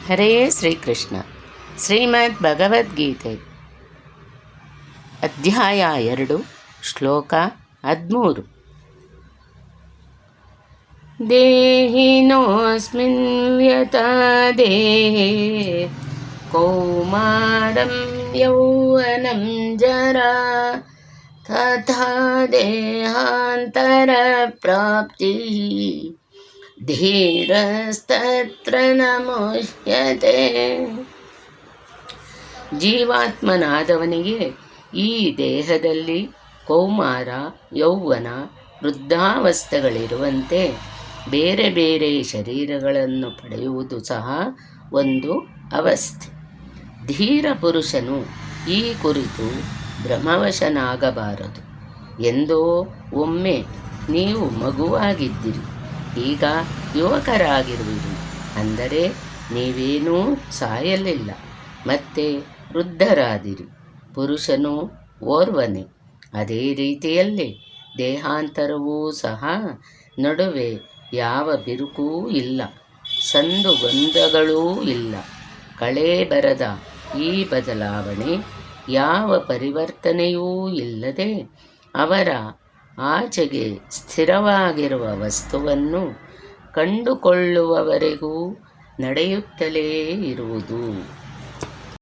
ಹರೇ ಶ್ರೀಕೃಷ್ಣ. ಶ್ರೀಮದ್ ಭಗವದ್ಗೀತೆ ಅಧ್ಯಾಯ 2 ಶ್ಲೋಕ 13. ದೇಹಿನೋಸ್ಮಿನ್ ಯಥಾ ದೇಹೇ ಕೌಮಾರಂ ಯೌವನಂ ಜರಾ ತಥಾ ದೇಹಾಂತರ ಪ್ರಾಪ್ತಿ ಧೀರಸ್ತತ್ರ ನ ಮುಹ್ಯತೆ. ಜೀವಾತ್ಮನಾದವನಿಗೆ ಈ ದೇಹದಲ್ಲಿ ಕೌಮಾರ, ಯೌವನ, ವೃದ್ಧಾವಸ್ಥೆಗಳಿರುವಂತೆ ಬೇರೆ ಬೇರೆ ಶರೀರಗಳನ್ನು ಪಡೆಯುವುದು ಸಹ ಒಂದು ಅವಸ್ಥೆ. ಧೀರ ಪುರುಷನು ಈ ಕುರಿತು ಭ್ರಮವಶನಾಗಬಾರದು. ಎಂದೋ ಒಮ್ಮೆ ನೀವು ಮಗುವಾಗಿದ್ದಿರಿ, ಈಗ ಯುವಕರಾಗಿರುವಿರಿ, ಅಂದರೆ ನೀವೇನೂ ಸಾಯಲಿಲ್ಲ, ಮತ್ತೆ ವೃದ್ಧರಾದಿರಿ. ಪುರುಷನು ಓರ್ವನೇ. ಅದೇ ರೀತಿಯಲ್ಲಿ ದೇಹಾಂತರವೂ ಸಹ ನಡುವೆ ಯಾವ ಬಿರುಕೂ ಇಲ್ಲ, ಸಂದುಗೊಂದಗಳೂ ಇಲ್ಲ. ಕಳೆ ಬರದ ಈ ಬದಲಾವಣೆ ಯಾವ ಪರಿವರ್ತನೆಯೂ ಇಲ್ಲದೆ ಅವರ ಆಚೆಗೆ ಸ್ಥಿರವಾಗಿರುವ ವಸ್ತುವನ್ನು ಕಂಡುಕೊಳ್ಳುವವರೆಗೂ ನಡೆಯುತ್ತಲೇ ಇರುವುದು.